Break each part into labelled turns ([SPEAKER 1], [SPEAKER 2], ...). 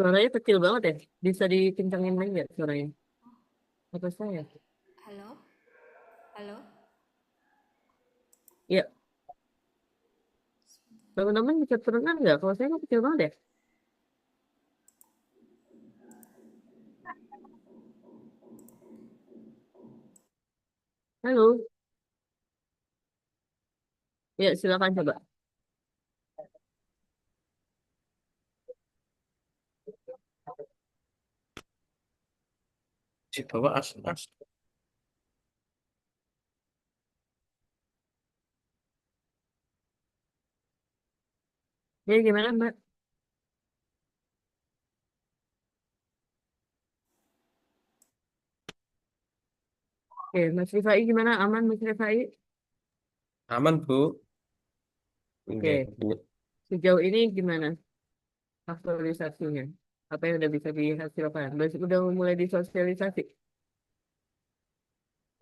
[SPEAKER 1] Suaranya kecil banget ya. Bisa dikencangin lagi nggak suaranya? Apa saya?
[SPEAKER 2] Halo? Halo?
[SPEAKER 1] Ya, teman-teman bisa turunan nggak? Kalau saya kok kecil banget ya. Halo. Ya, silakan coba.
[SPEAKER 3] Di bawah as.
[SPEAKER 1] Ya, gimana, Mbak? Oke, Mas Rifai gimana? Aman, Mas Rifai?
[SPEAKER 3] Aman, Bu. Nggih,
[SPEAKER 1] Oke,
[SPEAKER 3] Bu.
[SPEAKER 1] sejauh ini gimana aktualisasinya? Apa yang udah bisa dihasilkan? Udah mulai disosialisasi?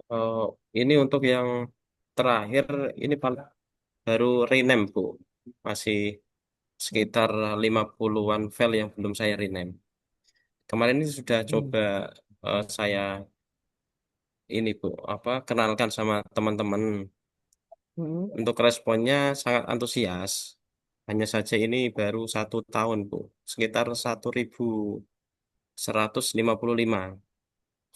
[SPEAKER 3] Oh, ini untuk yang terakhir, ini baru rename, Bu. Masih sekitar 50-an file yang belum saya rename. Kemarin ini sudah
[SPEAKER 1] Hmm.
[SPEAKER 3] coba saya ini, Bu, apa kenalkan sama teman-teman.
[SPEAKER 1] Hmm.
[SPEAKER 3] Untuk responnya sangat antusias. Hanya saja ini baru 1 tahun, Bu. Sekitar 1.155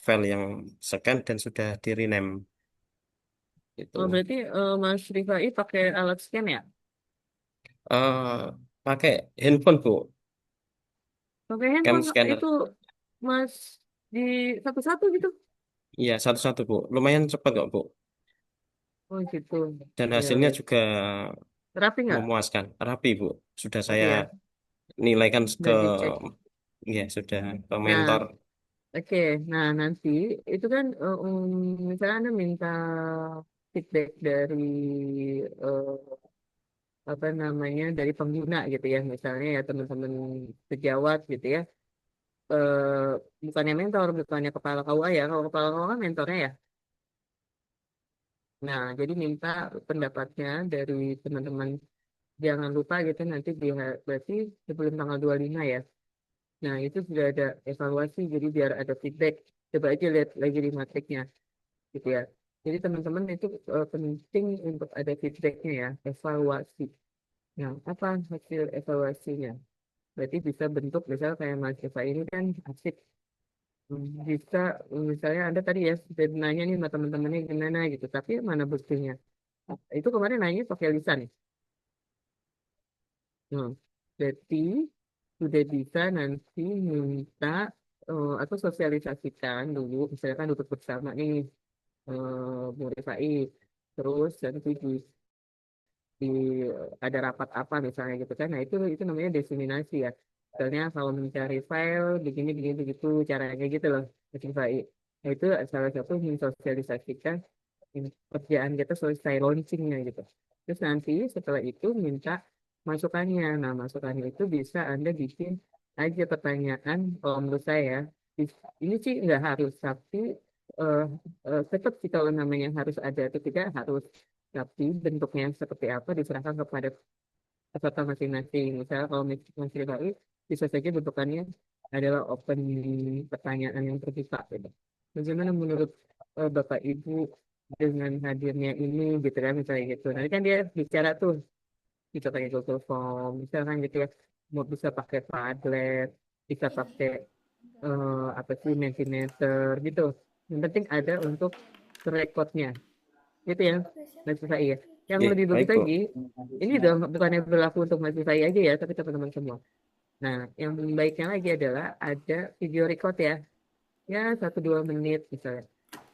[SPEAKER 3] file yang scan dan sudah di rename.
[SPEAKER 1] Oh,
[SPEAKER 3] Itu
[SPEAKER 1] berarti Mas Rifai pakai alat scan ya?
[SPEAKER 3] eh pakai handphone, Bu.
[SPEAKER 1] Pakai
[SPEAKER 3] Cam
[SPEAKER 1] handphone
[SPEAKER 3] scanner.
[SPEAKER 1] itu Mas di satu-satu gitu?
[SPEAKER 3] Iya, satu-satu, Bu. Lumayan cepat kok, Bu.
[SPEAKER 1] Oh, gitu.
[SPEAKER 3] Dan
[SPEAKER 1] Ya
[SPEAKER 3] hasilnya
[SPEAKER 1] udah.
[SPEAKER 3] juga
[SPEAKER 1] Rapi nggak?
[SPEAKER 3] memuaskan. Rapi, Bu. Sudah
[SPEAKER 1] Rapi
[SPEAKER 3] saya
[SPEAKER 1] ya.
[SPEAKER 3] nilaikan ke,
[SPEAKER 1] Udah dicek.
[SPEAKER 3] ya, sudah ke
[SPEAKER 1] Nah,
[SPEAKER 3] mentor.
[SPEAKER 1] oke. Nah, nanti itu kan misalnya Anda minta feedback dari apa namanya dari pengguna gitu ya, misalnya ya teman-teman sejawat gitu ya. Bukannya mentor, bukannya kepala KUA ya. Kalau kepala KUA kan mentornya ya. Nah, jadi minta pendapatnya dari teman-teman. Jangan lupa gitu nanti berarti sebelum tanggal 25 ya. Nah, itu sudah ada evaluasi, jadi biar ada feedback. Coba aja lihat lagi di matriknya, gitu ya. Jadi teman-teman itu penting untuk ada feedbacknya ya, evaluasi. Nah, apa hasil evaluasinya? Berarti bisa bentuk, misalnya kayak Mas Eva ini kan asik. Bisa, misalnya Anda tadi ya, sudah nanya nih sama teman-temannya gimana gitu, tapi mana buktinya? Itu kemarin nanya pakai lisan. Nah, berarti sudah bisa nanti minta atau sosialisasikan dulu, misalkan duduk bersama nih Bu Rifai, terus nanti di ada rapat apa misalnya gitu kan, nah itu namanya diseminasi ya. Misalnya kalau mencari file begini begini begitu caranya gitu loh, Bu Rifai. Nah, itu salah satu mensosialisasikan kerjaan kita selesai launchingnya gitu. Terus nanti setelah itu minta masukannya. Nah, masukannya itu bisa Anda bikin aja pertanyaan, kalau menurut saya, ini sih nggak harus, tapi eh, tetap sih kalau namanya harus ada atau tidak harus, tapi bentuknya seperti apa diserahkan kepada peserta masing-masing. Misalnya kalau Mas Rifai, bisa saja bentukannya adalah open pertanyaan yang terbuka gitu. Bagaimana menurut Bapak Ibu dengan hadirnya ini gitu kan misalnya gitu. Nanti kan dia bicara tuh bisa pakai Google Form, misalkan gitu ya. Mau bisa pakai Padlet, bisa pakai apa sih Mentimeter gitu. Yang penting ada untuk rekodnya. Itu ya, Mas Rifai ya. Yang
[SPEAKER 3] Oke,
[SPEAKER 1] lebih bagus
[SPEAKER 3] baik,
[SPEAKER 1] lagi,
[SPEAKER 3] Bu.
[SPEAKER 1] ini udah bukannya berlaku untuk Mas Rifai aja ya, tapi teman-teman semua. Nah, yang baiknya lagi adalah ada video record ya. Ya, 1-2 menit misalnya.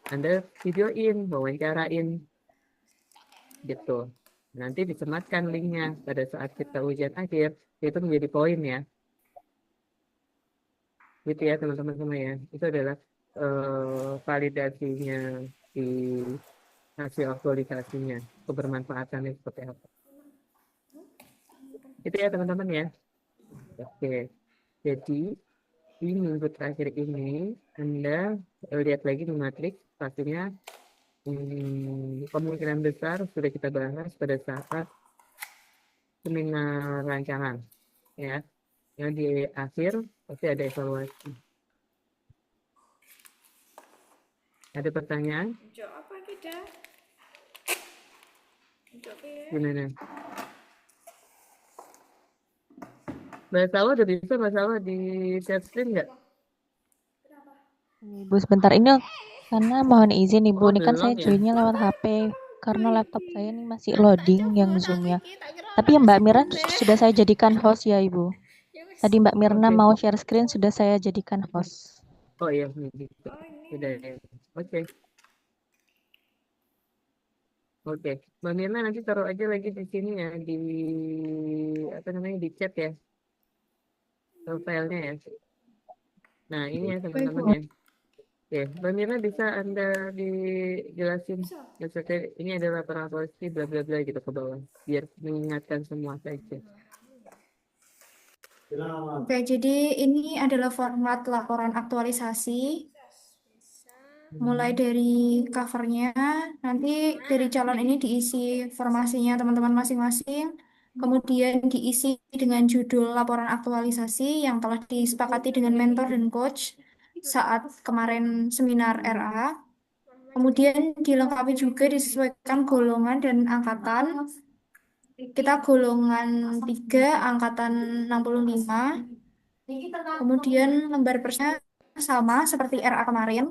[SPEAKER 1] Anda videoin, wawancarain gitu. Nanti disematkan linknya pada saat kita ujian akhir, itu menjadi poin ya. Gitu ya teman-teman semua ya. Itu adalah validasinya di hasil aktualisasinya, kebermanfaatannya seperti apa. Itu ya teman-teman ya. Oke, jadi di minggu terakhir ini Anda lihat lagi di matrik, pastinya kemungkinan besar sudah kita bahas pada saat seminar rancangan ya. Yang di akhir pasti ada evaluasi. Ada pertanyaan?
[SPEAKER 2] Jok apa kita? Jok ya.
[SPEAKER 1] Gimana? Masalah udah bisa masalah di share screen nggak?
[SPEAKER 2] Kenapa?
[SPEAKER 4] Ibu sebentar ini karena mohon izin Ibu,
[SPEAKER 1] Oh
[SPEAKER 4] ini kan saya
[SPEAKER 1] belum ya?
[SPEAKER 4] joinnya lewat HP karena laptop saya ini masih loading yang
[SPEAKER 2] Coba
[SPEAKER 4] Zoom-nya.
[SPEAKER 2] iki tak kira
[SPEAKER 4] Tapi
[SPEAKER 2] ana
[SPEAKER 4] Mbak Mirna
[SPEAKER 2] sebenarnya.
[SPEAKER 4] sudah saya jadikan host ya Ibu.
[SPEAKER 2] Ya wis.
[SPEAKER 4] Tadi Mbak Mirna
[SPEAKER 1] Oke.
[SPEAKER 4] mau share screen sudah saya jadikan host.
[SPEAKER 1] Oh iya, nih, gitu.
[SPEAKER 2] Oh
[SPEAKER 1] Udah
[SPEAKER 2] ini.
[SPEAKER 1] ya. Oke. Oke. Mbak Mirna nanti taruh aja lagi di sini ya, di apa namanya, di chat ya, filenya ya. Nah, ini ya
[SPEAKER 2] Baik,
[SPEAKER 1] teman-teman
[SPEAKER 2] Bu.
[SPEAKER 1] ya. Oke, Mbak Mirna bisa Anda dijelasin,
[SPEAKER 2] Bisa.
[SPEAKER 1] maksudnya ini adalah laporan polisi bla bla bla gitu ke bawah, biar mengingatkan semua saja.
[SPEAKER 2] Oke, jadi ini adalah format laporan aktualisasi. Bisa. Mulai dari covernya, nanti dari calon ini diisi informasinya teman-teman masing-masing. Kemudian diisi dengan judul laporan aktualisasi yang telah disepakati dengan mentor dan coach saat kemarin seminar RA. Kemudian dilengkapi juga disesuaikan golongan dan angkatan. Kita golongan 3, angkatan 65. Kemudian lembar persnya sama seperti RA kemarin.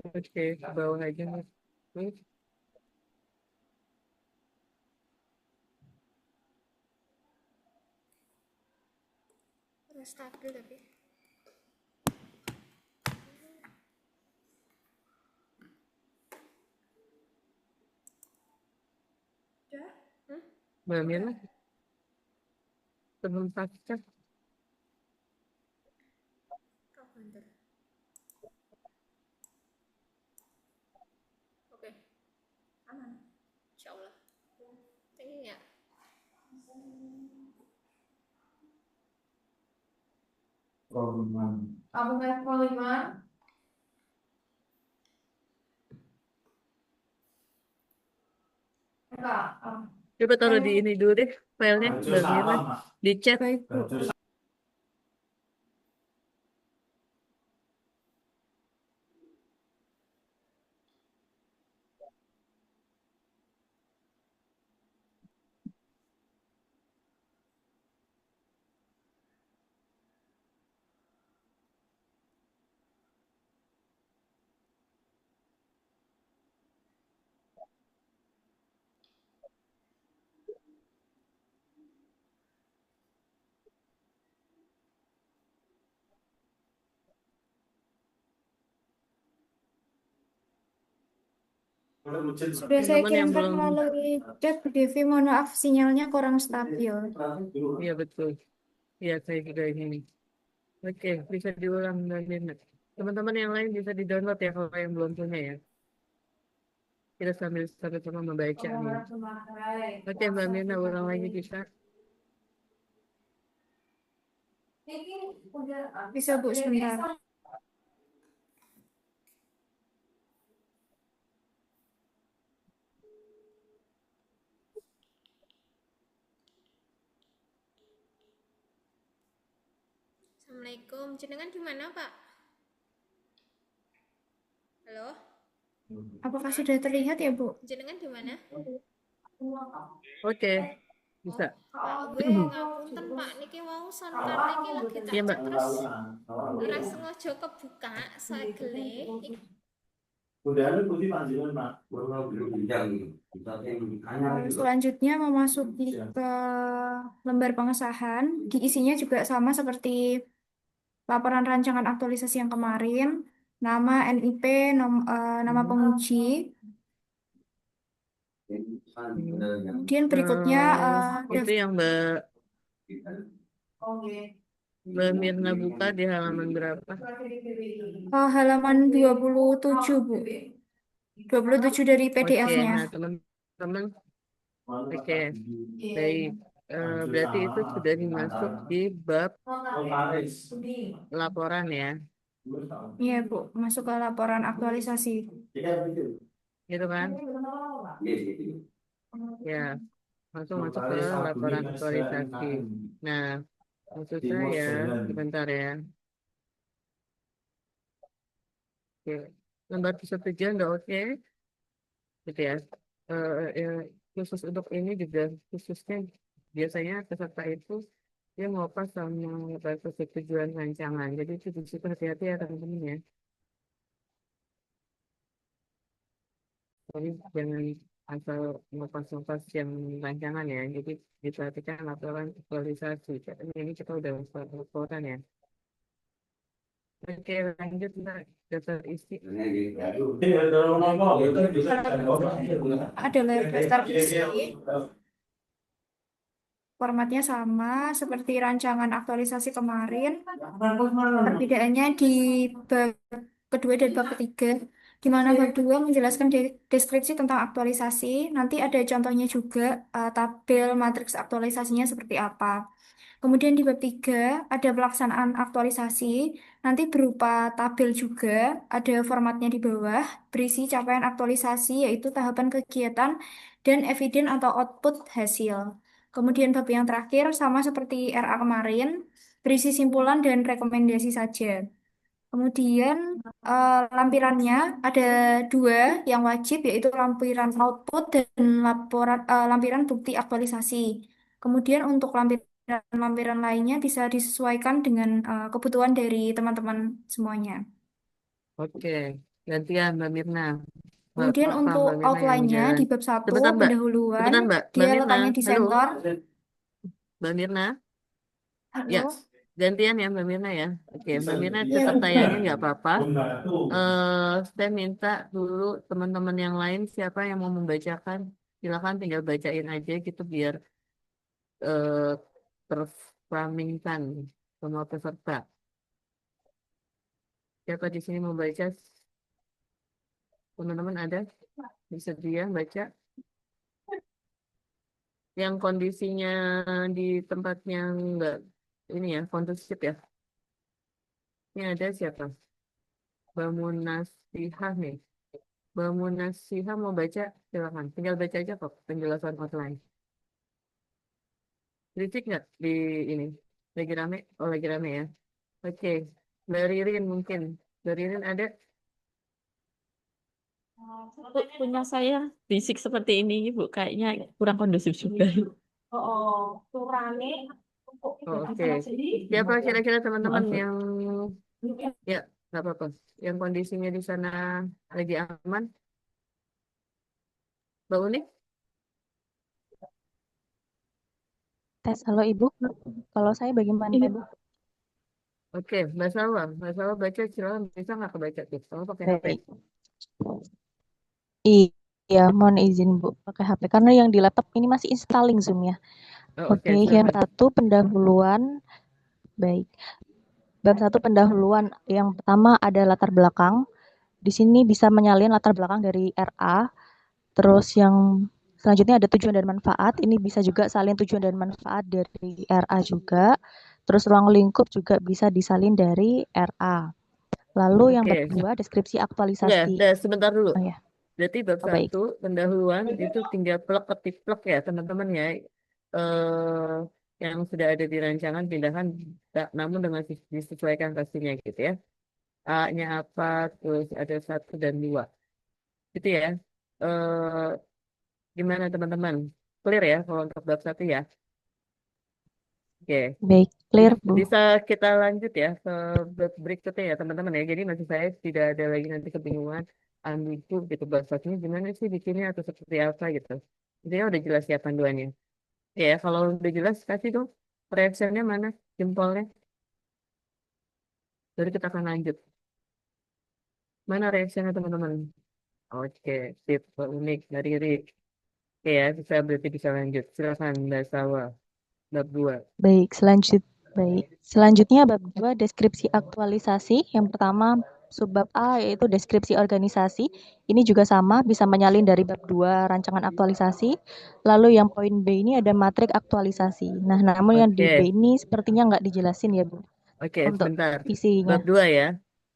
[SPEAKER 1] Oke, ke bawah aja Mas.
[SPEAKER 2] Terus stabil tapi. Udah?
[SPEAKER 1] Mbak Mirna sebelum pasca.
[SPEAKER 2] Kau banter. Oke. Aman. Insyaallah. Thank you ya.
[SPEAKER 5] Kamu level 5. Enggak.
[SPEAKER 1] Coba taruh di ini dulu deh, filenya Mbak Mirna di chat.
[SPEAKER 2] Baik, Bu. Sudah saya
[SPEAKER 1] Teman-teman yang
[SPEAKER 2] kirimkan
[SPEAKER 1] belum,
[SPEAKER 2] melalui chat Bu Devi. Mohon maaf sinyalnya kurang stabil.
[SPEAKER 1] iya betul. Iya saya juga ini nih. Oke, bisa diulang Mbak Mirna. Teman-teman yang lain bisa di-download ya kalau yang belum punya ya. Kita sambil sama-sama membaca nih. Oke, Mbak Mirna ulang lagi bisa.
[SPEAKER 2] Bisa Bu sebentar. Assalamualaikum. Jenengan di mana, Pak? Halo?
[SPEAKER 5] Apakah sudah terlihat ya, Bu?
[SPEAKER 2] Jenengan di mana?
[SPEAKER 1] Oke, bisa.
[SPEAKER 2] Pak, gue ngapunten Pak, niki wau soundcard niki lagi tak
[SPEAKER 1] Iya Mbak.
[SPEAKER 2] cek terus ora sengaja kebuka segele.
[SPEAKER 5] Selanjutnya memasuki ke lembar pengesahan. Diisinya juga sama seperti laporan rancangan aktualisasi yang kemarin. Nama NIP, nama penguji. Kemudian berikutnya
[SPEAKER 1] Itu yang Mbak Mirna buka di halaman berapa?
[SPEAKER 5] halaman 27, Bu. 27 dari
[SPEAKER 1] Oke,
[SPEAKER 5] PDF-nya.
[SPEAKER 1] nah teman-teman, oke, baik. Berarti itu sudah dimasuk di bab laporan ya,
[SPEAKER 5] Iya, Bu. Masuk ke laporan aktualisasi.
[SPEAKER 1] gitu kan? Ya. langsung masuk ke laporan aktualisasi. Nah, maksud saya, sebentar ya. Oke. Lembar persetujuan udah oke, gitu ya. Ya, khusus untuk ini juga khususnya biasanya peserta itu dia mau pas sama lembar persetujuan rancangan. Jadi itu di situ hati-hati ya teman-teman ya. Jadi jangan asal ngepas-ngepas yang rancangan ya. Jadi diperhatikan laporan aktualisasi. Ini kita udah laporan ya. Oke, lanjut Mbak. Daftar isi.
[SPEAKER 5] Adalah daftar isi. Formatnya sama seperti rancangan aktualisasi kemarin. Perbedaannya di bab kedua dan bab ketiga, di mana bab dua menjelaskan deskripsi tentang aktualisasi. Nanti ada contohnya juga, tabel matriks aktualisasinya seperti apa. Kemudian di bab 3 ada pelaksanaan aktualisasi, nanti berupa tabel juga, ada formatnya di bawah, berisi capaian aktualisasi yaitu tahapan kegiatan dan eviden atau output hasil. Kemudian bab yang terakhir sama seperti RA kemarin, berisi simpulan dan rekomendasi saja. Kemudian lampirannya ada dua yang wajib yaitu lampiran output dan lampiran bukti aktualisasi. Kemudian untuk lampiran lainnya bisa disesuaikan dengan kebutuhan dari teman-teman semuanya.
[SPEAKER 1] Oke, gantian Mbak Mirna.
[SPEAKER 5] Kemudian
[SPEAKER 1] Mbak
[SPEAKER 5] untuk
[SPEAKER 1] Mirna yang
[SPEAKER 5] outline-nya
[SPEAKER 1] jalan.
[SPEAKER 5] di bab 1
[SPEAKER 1] Sebentar Mbak,
[SPEAKER 5] pendahuluan,
[SPEAKER 1] sebentar Mbak
[SPEAKER 5] dia
[SPEAKER 1] Mirna.
[SPEAKER 5] letaknya di
[SPEAKER 1] Halo,
[SPEAKER 5] center.
[SPEAKER 1] Mbak Mirna. Ya,
[SPEAKER 5] Halo.
[SPEAKER 1] gantian ya Mbak Mirna ya. Oke, Mbak Mirna
[SPEAKER 5] Iya,
[SPEAKER 1] tetap
[SPEAKER 5] Bu.
[SPEAKER 1] tayangnya nggak apa-apa. Saya minta dulu teman-teman yang lain siapa yang mau membacakan, silakan tinggal bacain aja gitu biar eh, terframingkan semua peserta. Siapa di sini mau baca? Teman-teman ada? Bisa dia baca? Yang kondisinya di tempatnya enggak ini ya, kondusif ya. Ini ada siapa? Bamunasihah nih. Bamunasihah mau baca? Silakan. Tinggal baca aja kok penjelasan outline. Berisik nggak di ini? Lagi rame? Oh, lagi rame ya. Oke. Mbak Ririn mungkin. Mbak Ririn ada?
[SPEAKER 6] Punya saya fisik seperti ini, Bu. Kayaknya kurang kondusif juga.
[SPEAKER 1] Oh, oke. Siapa kira-kira teman-teman yang ya nggak apa-apa. Yang kondisinya di sana lagi aman? Mbak Uni?
[SPEAKER 4] Tes, halo Ibu. Kalau saya bagaimana Ibu?
[SPEAKER 1] Oke, Mbak Salwa. Mbak Salwa baca silakan. Bisa nggak kebaca tuh? Kamu pakai HP.
[SPEAKER 4] Baik. Iya, mohon izin Bu pakai HP karena yang di laptop ini masih installing Zoom ya.
[SPEAKER 1] Oh, oke,
[SPEAKER 4] Oke, yang
[SPEAKER 1] silakan.
[SPEAKER 4] satu pendahuluan. Baik. Bab satu pendahuluan. Yang pertama ada latar belakang. Di sini bisa menyalin latar belakang dari RA. Terus yang selanjutnya ada tujuan dan manfaat. Ini bisa juga salin tujuan dan manfaat dari RA juga. Terus ruang lingkup juga bisa disalin dari RA. Lalu yang bab
[SPEAKER 1] Oke.
[SPEAKER 4] 2 deskripsi
[SPEAKER 1] Enggak,
[SPEAKER 4] aktualisasi.
[SPEAKER 1] sebentar dulu.
[SPEAKER 4] Oh ya,
[SPEAKER 1] Berarti bab
[SPEAKER 4] oh baik.
[SPEAKER 1] 1 pendahuluan itu tinggal plek ketik plek ya teman-teman ya. Yang sudah ada di rancangan pindahkan, namun dengan disesuaikan pastinya gitu ya. A-nya apa, terus ada 1 dan 2. Gitu ya. Eh, Gimana teman-teman? Clear ya kalau untuk bab 1 ya? Oke.
[SPEAKER 4] Baik, clear Bu.
[SPEAKER 1] Bisa kita lanjut ya ke bab berikutnya ya teman-teman ya. Jadi maksud saya tidak ada lagi nanti kebingungan ambigu gitu bahasanya gimana sih bikinnya atau seperti apa gitu. Intinya udah jelas ya panduannya. Ya kalau udah jelas kasih dong reactionnya mana jempolnya. Jadi kita akan lanjut. Mana reactionnya teman-teman? Oke, sip, unik dari Rick. Oke ya, bisa berarti bisa lanjut. Silakan Mbak Sawa, bab 2.
[SPEAKER 4] Baik, selanjutnya bab 2 deskripsi aktualisasi. Yang pertama subbab A yaitu deskripsi organisasi. Ini juga sama, bisa menyalin dari bab 2 rancangan aktualisasi. Lalu yang poin B ini ada matrik aktualisasi. Nah, namun yang di B
[SPEAKER 1] Oke,
[SPEAKER 4] ini sepertinya nggak dijelasin ya, Bu,
[SPEAKER 1] oke,
[SPEAKER 4] untuk
[SPEAKER 1] sebentar.
[SPEAKER 4] isinya.
[SPEAKER 1] Bab 2 ya.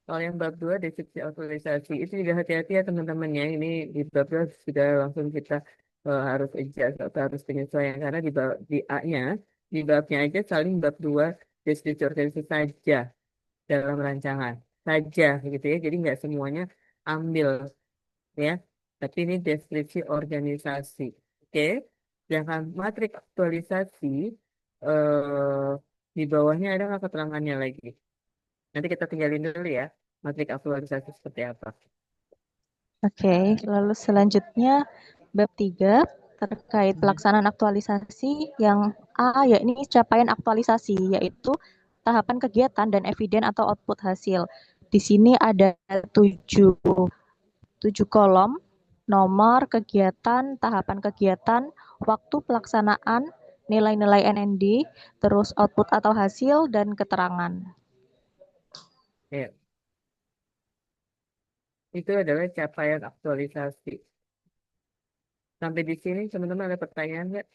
[SPEAKER 1] Kalau yang bab 2 deskripsi aktualisasi itu juga hati-hati ya teman-teman ya. Ini di bab 2 sudah langsung kita harus adjust atau harus penyesuaian karena di A-nya, di babnya aja saling bab 2 deskripsi organisasi saja dalam rancangan saja gitu ya. Jadi nggak semuanya ambil ya. Tapi ini deskripsi organisasi. Oke. Sedangkan matrik aktualisasi eh, di bawahnya ada nggak keterangannya lagi? Nanti kita tinggalin dulu ya. Matrik aktualisasi seperti apa?
[SPEAKER 4] Oke, lalu selanjutnya bab 3 terkait
[SPEAKER 1] Hmm.
[SPEAKER 4] pelaksanaan aktualisasi yang A, yakni capaian aktualisasi, yaitu tahapan kegiatan dan eviden atau output hasil. Di sini ada 7 kolom, nomor kegiatan, tahapan kegiatan, waktu pelaksanaan, nilai-nilai NND, terus output atau hasil, dan keterangan.
[SPEAKER 1] Ya, itu adalah capaian aktualisasi. Sampai di sini teman-teman ada pertanyaan nggak?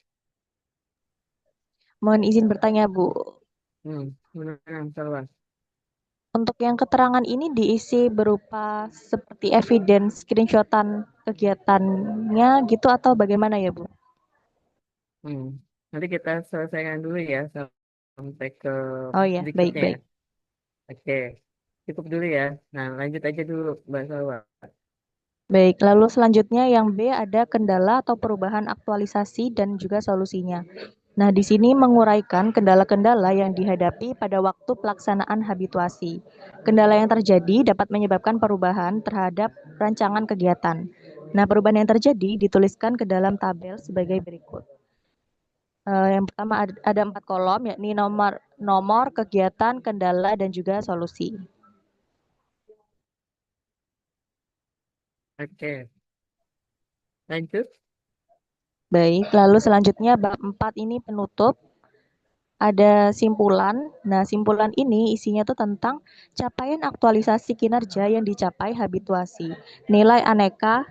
[SPEAKER 4] Mohon izin bertanya, Bu.
[SPEAKER 1] Menang, Salwa.
[SPEAKER 4] Untuk yang keterangan ini diisi berupa seperti evidence screenshotan kegiatannya gitu atau bagaimana ya, Bu?
[SPEAKER 1] Hmm. Nanti kita selesaikan dulu ya sampai ke
[SPEAKER 4] Oh iya,
[SPEAKER 1] berikutnya ya.
[SPEAKER 4] baik-baik.
[SPEAKER 1] Oke, cukup dulu ya. Nah, lanjut aja dulu, Mbak Salwa.
[SPEAKER 4] Baik, lalu selanjutnya yang B ada kendala atau perubahan aktualisasi dan juga solusinya. Nah, di sini menguraikan kendala-kendala yang dihadapi pada waktu pelaksanaan habituasi. Kendala yang terjadi dapat menyebabkan perubahan terhadap rancangan kegiatan. Nah, perubahan yang terjadi dituliskan ke dalam tabel sebagai berikut. Yang pertama ada 4 kolom, yakni nomor, kegiatan, kendala, dan juga solusi.
[SPEAKER 1] Oke, lanjut.
[SPEAKER 4] Baik, lalu selanjutnya bab 4 ini penutup. Ada simpulan. Nah, simpulan ini isinya tuh tentang capaian aktualisasi kinerja yang dicapai habituasi, nilai aneka,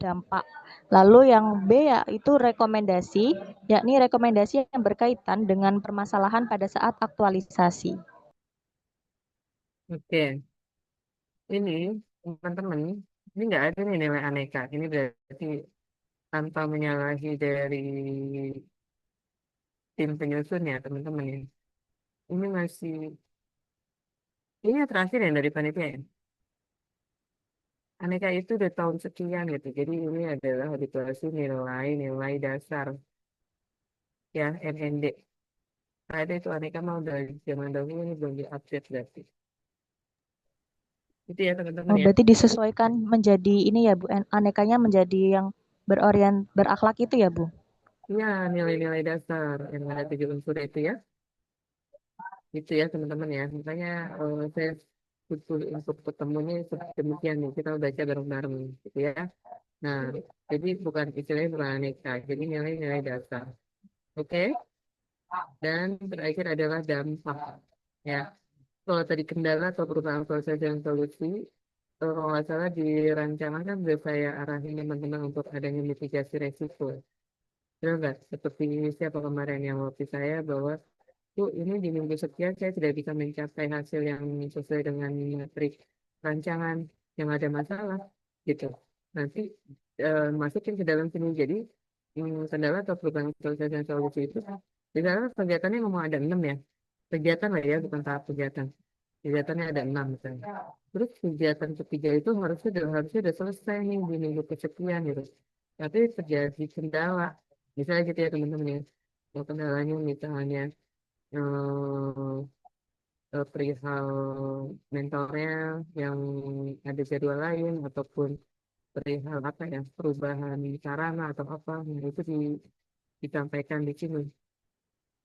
[SPEAKER 4] dampak. Lalu yang B yaitu rekomendasi, yakni rekomendasi yang berkaitan dengan permasalahan pada saat aktualisasi.
[SPEAKER 1] Oke, ini teman-teman, ini nggak ada nih nilai aneka. Ini berarti tanpa menyalahi dari tim penyusun ya, teman-teman ya. Ini masih, ini yang terakhir ya dari panitia ya. Aneka itu udah tahun sekian gitu. Jadi ini adalah habituasi nilai dasar ya NND. Ada itu aneka mau dari zaman dahulu ini belum diupdate berarti. Itu ya teman-teman
[SPEAKER 4] Oh,
[SPEAKER 1] ya.
[SPEAKER 4] berarti disesuaikan menjadi ini ya, Bu. Anekanya menjadi yang berakhlak itu ya, Bu.
[SPEAKER 1] Iya, nilai-nilai dasar yang ada 7 unsur itu ya. Itu ya teman-teman ya. Makanya saya butuh untuk ketemunya seperti demikian nih. Kita baca bareng-bareng gitu ya. Nah, jadi bukan istilahnya bukan aneka. Jadi nilai-nilai dasar. Oke. Dan terakhir adalah dampak. Ya. Kalau tadi kendala atau perubahan proses dan solusi, kalau nggak salah di rancangan kan sudah saya arahin teman-teman untuk adanya mitigasi resiko. Benar nggak? Seperti siapa kemarin yang waktu saya bahwa tuh ini di minggu sekian saya tidak bisa mencapai hasil yang sesuai dengan metrik rancangan yang ada masalah gitu. Nanti masukin ke dalam sini jadi kendala atau perubahan proses dan solusi itu di dalam kegiatannya ngomong ada 6 ya. Kegiatan lah ya, bukan tahap kegiatan. Kegiatannya ada 6 misalnya. Terus kegiatan ketiga itu harusnya udah selesai nih di minggu kesekian gitu. Tapi terjadi kendala. Misalnya gitu ya teman-teman ya. Kalau kendalanya misalnya eh, perihal mentornya yang ada jadwal lain ataupun perihal apa ya perubahan sarana atau apa nah, itu disampaikan di sini.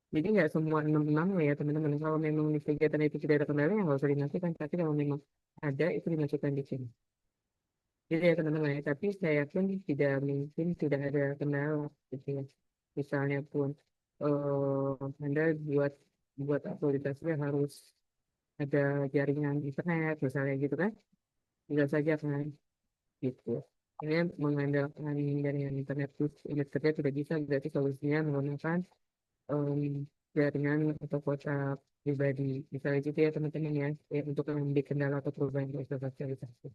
[SPEAKER 1] Jadi nggak semua 6 ya teman-teman. Kalau memang di kegiatan itu tidak ada kendala, ya nggak usah dimasukkan. Tapi kalau memang ada, itu dimasukkan di sini. Jadi ya teman-teman ya. Tapi saya pun tidak mungkin tidak ada kendala. Gitu ya. Misalnya pun Anda buat aktualisasinya harus ada jaringan internet, misalnya gitu kan. Bisa saja kan. Gitu. Ini mengandalkan jaringan internet internet tidak bisa, berarti solusinya menggunakan em, jaringan atau kuota pribadi. Misalnya gitu ya teman-teman ya, untuk mengambil kendala atau perubahan proses sosialisasi.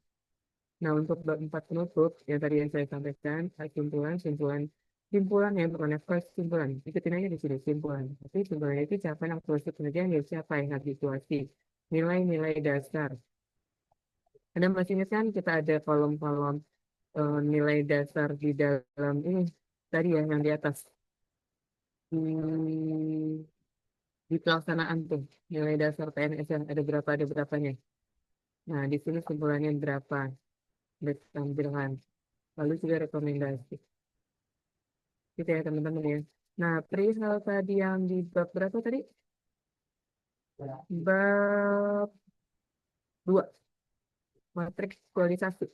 [SPEAKER 1] Nah, untuk bab 4 penutup, yang tadi yang saya sampaikan, simpulan simpulannya, bukan first simpulan. Ikutin aja di sini simpulan. Tapi simpulannya itu capaian aktualisasi penelitian yang siapa yang habituasi. Nilai-nilai dasar. Ada masih ingat kan kita ada kolom-kolom nilai dasar di dalam ini tadi ya yang di atas. Hmm, di pelaksanaan tuh nilai dasar PNS yang ada berapanya. Nah, di sini simpulannya berapa ditampilkan. Lalu juga rekomendasi. Gitu ya teman-teman ya. Nah, perihal tadi yang di bab berapa tadi? Bab 2, matriks kualitasasi.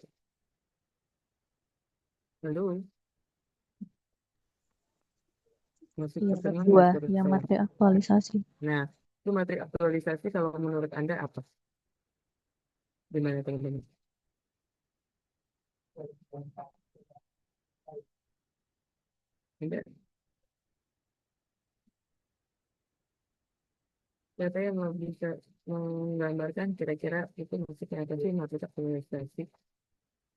[SPEAKER 1] Lalu, masih
[SPEAKER 4] Iya, bab
[SPEAKER 1] ketemu
[SPEAKER 4] 2
[SPEAKER 1] nggak surat
[SPEAKER 4] yang
[SPEAKER 1] saya?
[SPEAKER 4] materi aktualisasi.
[SPEAKER 1] Nah, itu matrik aktualisasi kalau menurut Anda apa? Gimana teman-teman? Enggak, saya mau bisa menggambarkan kira-kira itu maksudnya apa sih matrik aktualisasi?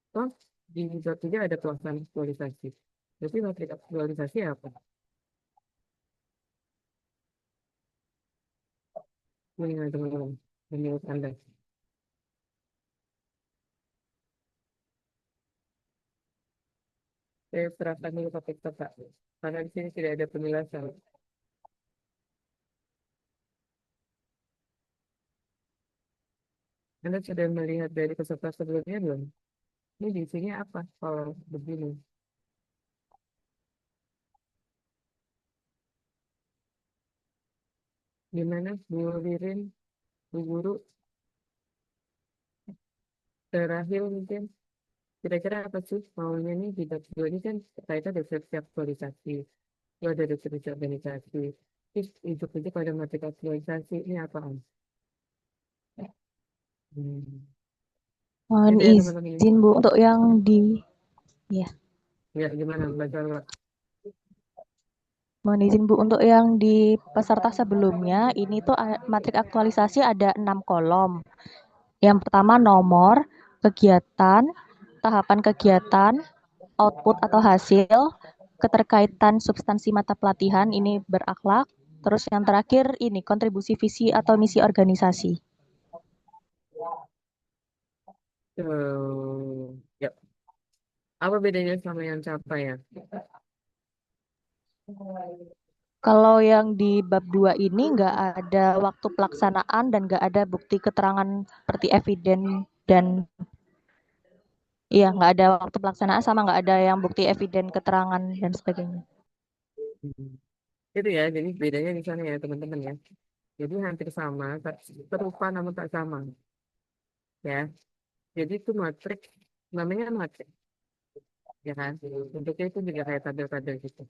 [SPEAKER 1] Toh, di bab 3 ada pelaksanaan aktualisasi. Jadi matrik aktualisasi apa? Gimana teman-teman? Menurut Anda? Saya serahkan dulu ke Pak, karena di sini tidak ada penjelasan. Anda sudah melihat dari peserta sebelumnya belum? Ini di sini apa kalau begini? Gimana Bu Ririn, Bu Guru, terakhir mungkin kira-kira apa sih maunya nih di bab 2 ini kan kaitan deskripsi aktualisasi, itu ada deskripsi organisasi, terus ujuk-ujuk pada materi aktualisasi ini apaan? Hmm.
[SPEAKER 4] Mohon
[SPEAKER 1] Itu ya teman-teman.
[SPEAKER 4] izin Bu untuk yang di ya,
[SPEAKER 1] Ya gimana baca Pak?
[SPEAKER 4] mohon izin Bu untuk yang di peserta sebelumnya ini tuh matrik aktualisasi ada 6 kolom. Yang pertama nomor, kegiatan, tahapan kegiatan, output atau hasil, keterkaitan substansi mata pelatihan ini berakhlak, terus yang terakhir ini kontribusi visi atau misi organisasi.
[SPEAKER 1] Ya, apa bedanya sama yang capaian?
[SPEAKER 4] Kalau yang di bab 2 ini nggak ada waktu pelaksanaan dan nggak ada bukti keterangan seperti eviden dan iya nggak ada waktu pelaksanaan sama nggak ada yang bukti eviden keterangan dan sebagainya.
[SPEAKER 1] Hmm. Itu ya, jadi bedanya di sana ya teman-teman ya. Jadi hampir sama, serupa namun tak sama ya. Jadi itu matrik, namanya matrik, ya kan? Bentuknya itu juga kayak tabel-tabel gitu.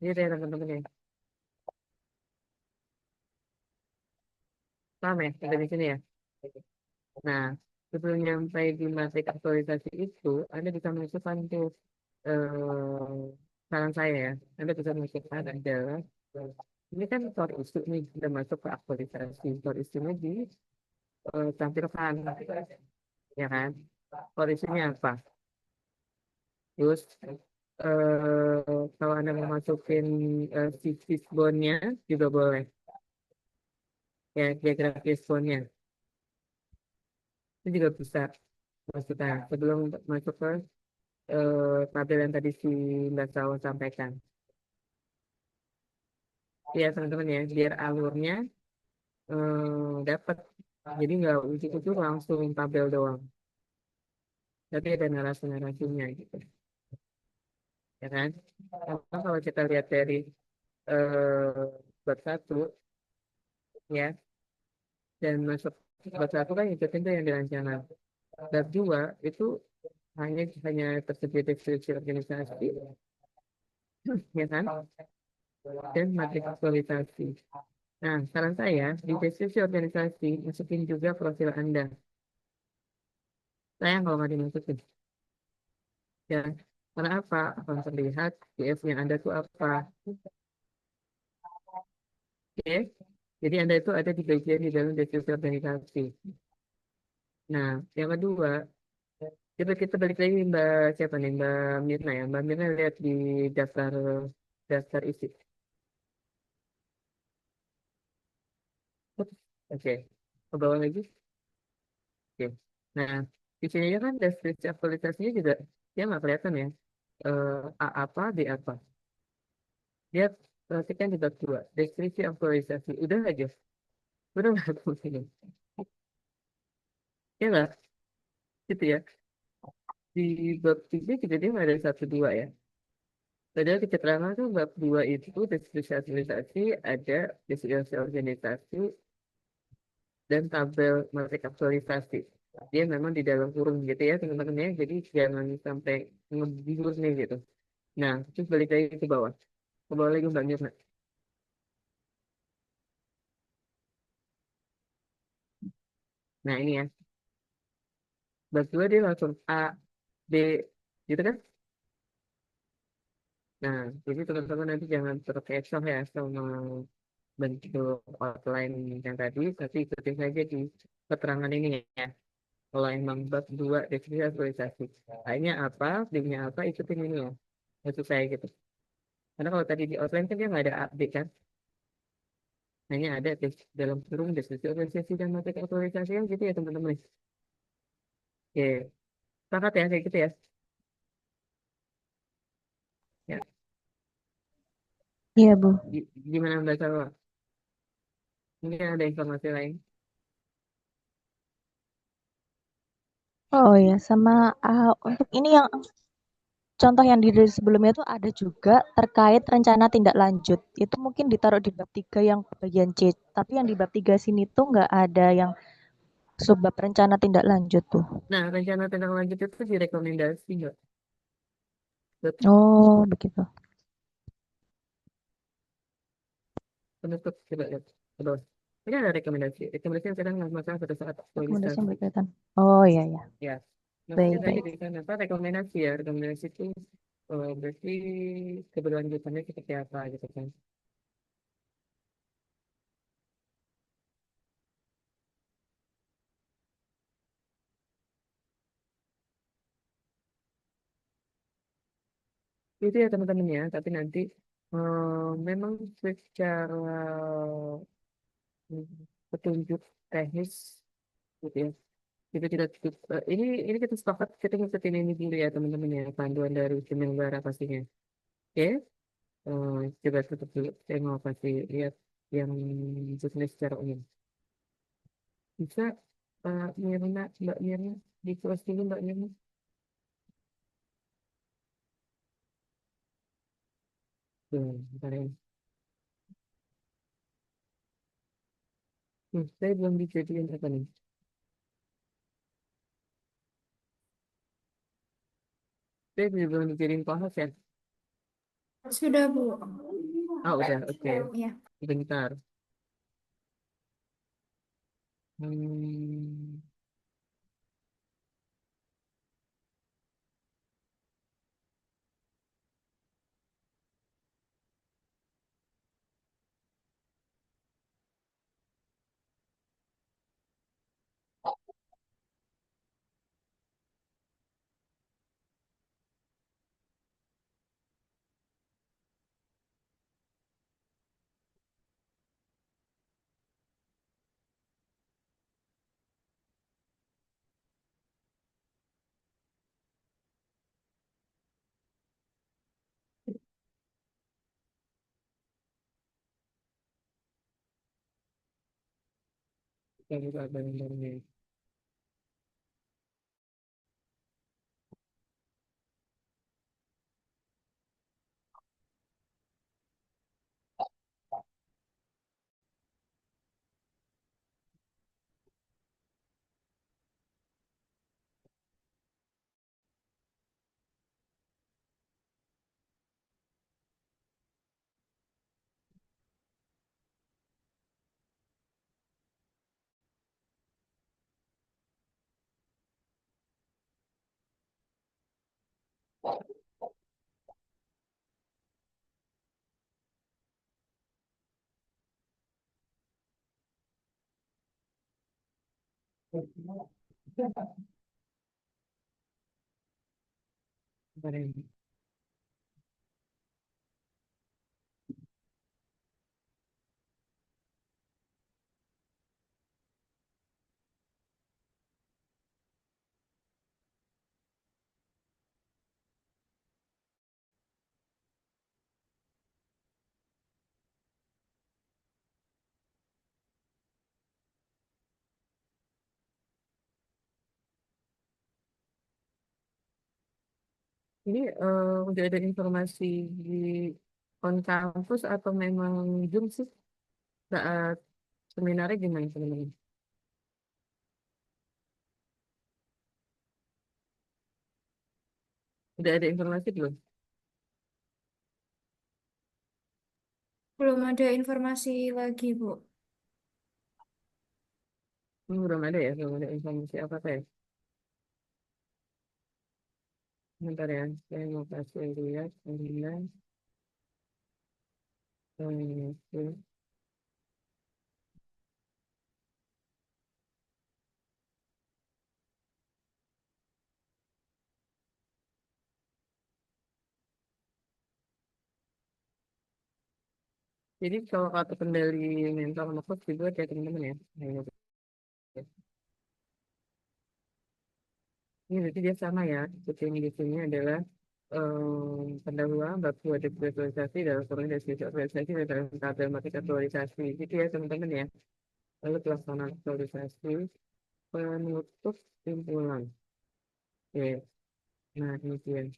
[SPEAKER 1] Ini ya teman-teman ya. Paham ya, sampai di sini ya. Nah, sebelum nyampe di matrik aktualisasi itu, Anda bisa masukkan tuh saran saya ya. Anda bisa masukkan adalah ini kan core isu nih sudah masuk ke aktualisasi. Core isunya di tampilkan, ya kan? Core isunya apa? Terus kalau Anda mau masukin bone-nya juga boleh. Ya, diagram bone-nya. Itu juga bisa masukkan sebelum masuk ke tabel yang tadi si Mbak Sawo sampaikan. Ya, teman-teman ya, biar alurnya dapat. Jadi nggak ujuk-ujuk langsung tabel doang. Tapi ada narasi-narasinya gitu. Ya kan? Karena kalau kita lihat dari bab 1 ya dan masuk bab 1 kan ikutin tuh yang dirancangkan. Bab 2 itu hanya tersedia deskripsi organisasi ya kan dan materi aktualisasi. Nah, saran saya di deskripsi organisasi masukin juga profil Anda. Sayang kalau nggak dimasukin. Ya, karena apa? Akan terlihat CF-nya Anda itu apa. Oke? Jadi Anda itu ada di bagian di dalam deskripsi organisasi. Nah, yang kedua, Kita balik lagi Mbak siapa nih Mbak Mirna ya. Mbak Mirna lihat di daftar daftar isi. Ups, oke. Ke bawah lagi. Oke. Nah, di sini aja kan deskripsi aktualisasinya juga dia nggak kelihatan ya. A apa, B apa. Dia perhatikan di bab 2. Deskripsi aktualisasi. Udah aja. Udah nggak sini. Ya nggak? Gitu ya. Di bab 3 juga dia nggak ada satu dua ya. Padahal di keterangan tuh bab 2 itu deskripsi aktualisasi, ada deskripsi organisasi, dan tabel matrik aktualisasi. Dia memang di dalam kurung gitu ya teman-teman ya. Jadi jangan sampai ngebingung nih gitu. Nah, terus balik lagi ke bawah. Ke bawah lagi Mbak Mirna. Nah ini ya. Bab 2 dia langsung A, B gitu kan. Nah, jadi teman-teman nanti jangan terkecoh ya sama bentuk outline yang tadi, tapi ikutin saja di keterangan ini ya. Kalau emang bab 2 definisi aktualisasi. A-nya apa, B-nya apa, ikutin ini ya. Maksud saya gitu. Karena kalau tadi di outline kan dia nggak ada A, B kan. Hanya ada dalam kurung deskripsi organisasi dan materi aktualisasi yang gitu ya teman-teman. Oke, sepakat ya kayak gitu ya. Ya,
[SPEAKER 4] Iya, Bu.
[SPEAKER 1] gimana Mbak Salwa? Mungkin ada informasi lain.
[SPEAKER 4] Oh ya, sama untuk ini yang contoh yang di sebelumnya itu ada juga terkait rencana tindak lanjut. Itu mungkin ditaruh di bab 3 yang bagian C. Tapi yang di bab 3 sini tuh nggak ada yang subbab rencana tindak lanjut tuh.
[SPEAKER 1] Nah, rencana tindak lanjut itu direkomendasi nggak?
[SPEAKER 4] Oh, begitu.
[SPEAKER 1] Penutup coba lihat ke bawah. Ini ada rekomendasi. Rekomendasi yang sedang masalah pada saat
[SPEAKER 4] Rekomendasi yang
[SPEAKER 1] aktualisasi.
[SPEAKER 4] berkaitan. Oh iya ya.
[SPEAKER 1] Ya,
[SPEAKER 4] Baik,
[SPEAKER 1] maksudnya tadi
[SPEAKER 4] baik.
[SPEAKER 1] di sana apa rekomendasi ya? Rekomendasi itu berarti keberlanjutannya seperti apa gitu kan? Itu ya teman-teman ya. Tapi nanti memang secara mm, petunjuk teknis gitu ya. Kita tidak cukup. Ini kita sepakat kita ngikutin ini dulu ya teman-teman ya. Panduan dari penyelenggara pastinya. Oke. Coba tutup dulu. Saya mau kasih lihat yang judulnya secara umum. Bisa Mirna, Mbak Mirna, di close dulu Mbak Mirna. Tuh, bentar ya. Saya belum dijadiin apa nih? Saya belum dijadiin kohos ya?
[SPEAKER 5] Sudah, Bu.
[SPEAKER 1] Ah, udah, oke.
[SPEAKER 5] Ya.
[SPEAKER 1] Bentar. Hmm, kita buka bareng-bareng ya. Kemarin. Ini udah ada informasi di on campus atau memang Zoom sih saat seminarnya gimana sebenarnya? Udah ada informasi belum?
[SPEAKER 5] Belum ada informasi lagi, Bu.
[SPEAKER 1] Belum ada ya, belum ada informasi apa teh? Bentar ya, saya mau kasih lihat. Kemudian, oke. Jadi kalau kata kendali mental sama coach juga kayak teman-teman ya. Nah, ini berarti dia sama ya. Seperti yang di sini adalah pendahuluan bab 2 aktualisasi dalam kurun deskripsi aktualisasi dan dalam tabel matematika aktualisasi. Gitu ya teman-teman ya. Lalu pelaksanaan aktualisasi, penutup simpulan. Oke, nah demikian.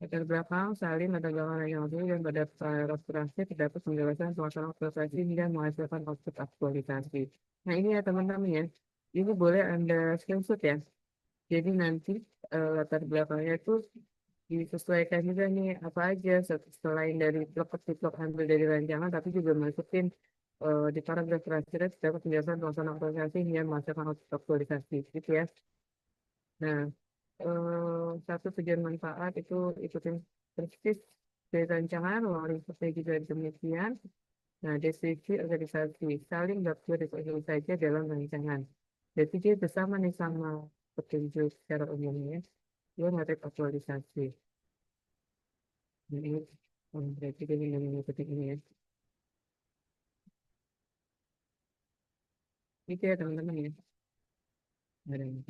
[SPEAKER 1] Latar belakang, salin, latar belakang regionalisasi, dan pada referensi terdapat penjelasan suasana aktualisasi hingga menghasilkan output aktualisasi. Nah ini ya teman-teman ya, ini boleh Anda screenshot ya. Jadi nanti latar belakangnya itu disesuaikan juga nih apa aja selain dari blok ke blok ambil dari rancangan, tapi juga masukin di paragraf terakhir terdapat penjelasan suasana aktualisasi hingga menghasilkan output aktualisasi. Gitu ya. Nah, satu tujuan manfaat itu ikutin persis dari rancangan, lalu strategi dari demikian. Nah, deskripsi organisasi saling dapat disebut saja dalam rancangan. Jadi dia bersama nih sama petunjuk secara umumnya, dia ngatur aktualisasi. Nah, ini berarti dia yang mengikuti ini ya. Itu ya teman-teman ya. Ada yang